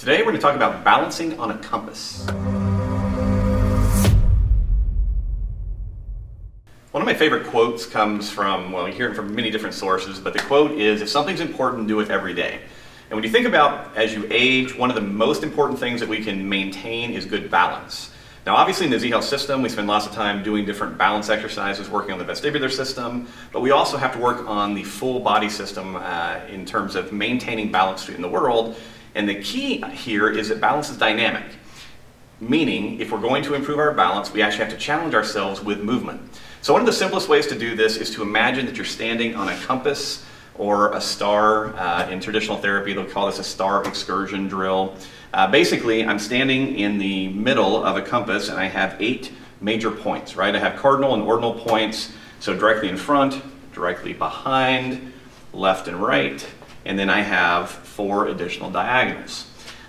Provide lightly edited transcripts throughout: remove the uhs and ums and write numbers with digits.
Today we're going to talk about balancing on a compass. One of my favorite quotes comes from, well, you hear it from many different sources, but the quote is, if something's important, do it every day. And when you think about as you age, one of the most important things that we can maintain is good balance. Now obviously in the Z Health system, we spend lots of time doing different balance exercises, working on the vestibular system, but we also have to work on the full body system in terms of maintaining balance in the world. And the key here is that balance is dynamic, meaning if we're going to improve our balance, we actually have to challenge ourselves with movement. So one of the simplest ways to do this is to imagine that you're standing on a compass or a star. In traditional therapy, they'll call this a star excursion drill. Basically, I'm standing in the middle of a compass and I have 8 major points, right? I have cardinal and ordinal points, so directly in front, directly behind, left and right, and then I have 4 additional diagonals.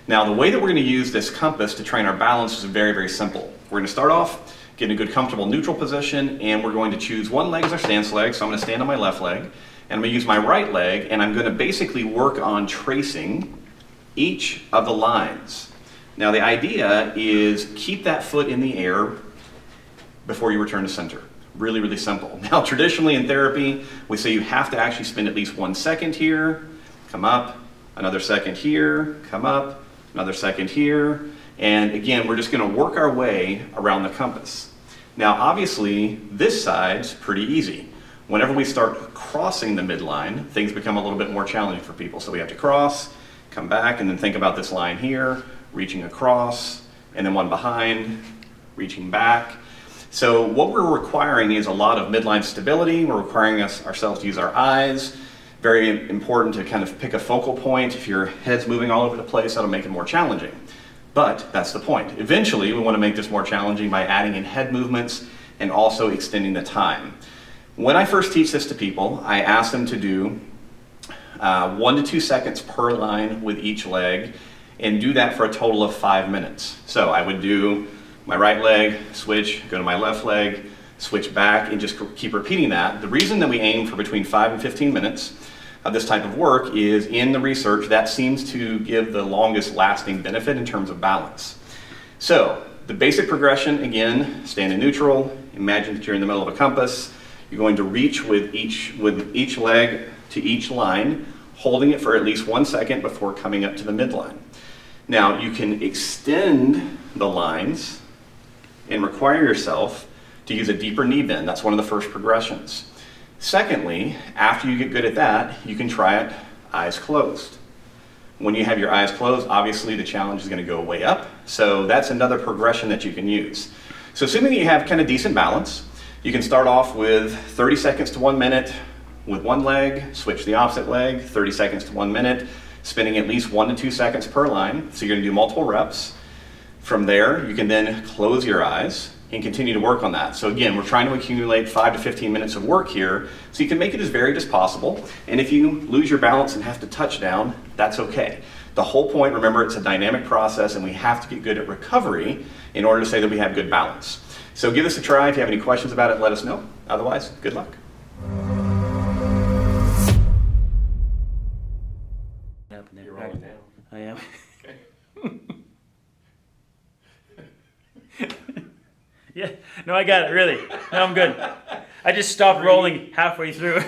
Now, the way that we're going to use this compass to train our balance is very, very simple. We're going to start off getting a good comfortable neutral position, and we're going to choose one leg as our stance leg, so I'm going to stand on my left leg, and I'm going to use my right leg, and I'm going to basically work on tracing each of the lines. Now the idea is keep that foot in the air before you return to center. Really, really simple. Now traditionally in therapy, we say you have to actually spend at least 1 second here, come up, another second here, come up, another second here, and again, we're just going to work our way around the compass. Now obviously, this side's pretty easy. Whenever we start crossing the midline, things become a little bit more challenging for people. So we have to cross, come back, and then think about this line here, reaching across, and then one behind, reaching back. So what we're requiring is a lot of midline stability. We're requiring ourselves to use our eyes. Very important to kind of pick a focal point. If your head's moving all over the place, that'll make it more challenging. But that's the point. Eventually, we want to make this more challenging by adding in head movements and also extending the time. When I first teach this to people, I ask them to do 1 to 2 seconds per line with each leg, and do that for a total of 5 minutes. So I would do my right leg, switch, go to my left leg, switch back, and just keep repeating that. The reason that we aim for between 5 and 15 minutes of this type of work is in the research that seems to give the longest lasting benefit in terms of balance. So the basic progression, again, stand in neutral, imagine that you're in the middle of a compass. You're going to reach with each leg to each line, holding it for at least 1 second before coming up to the midline. Now you can extend the lines and require yourself to use a deeper knee bend. That's one of the first progressions. Secondly, after you get good at that, you can try it eyes closed. When you have your eyes closed, obviously the challenge is going to go way up. So that's another progression that you can use. So assuming that you have kind of decent balance, you can start off with 30 seconds to 1 minute with one leg, switch the opposite leg, 30 seconds to 1 minute, spending at least 1 to 2 seconds per line. So you're going to do multiple reps. From there, you can then close your eyes and continue to work on that. So again, we're trying to accumulate 5 to 15 minutes of work here, so you can make it as varied as possible. And if you lose your balance and have to touch down, that's okay. The whole point, remember, it's a dynamic process and we have to get good at recovery in order to say that we have good balance. So give this a try. If you have any questions about it, let us know. Otherwise, good luck. You're rolling down. I am. Okay. Yeah, no, I got it, really. No, I'm good. I just stopped rolling halfway through.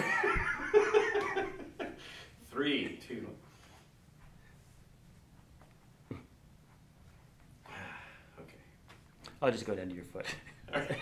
3, 2. Okay. I'll just go down to your foot. Okay.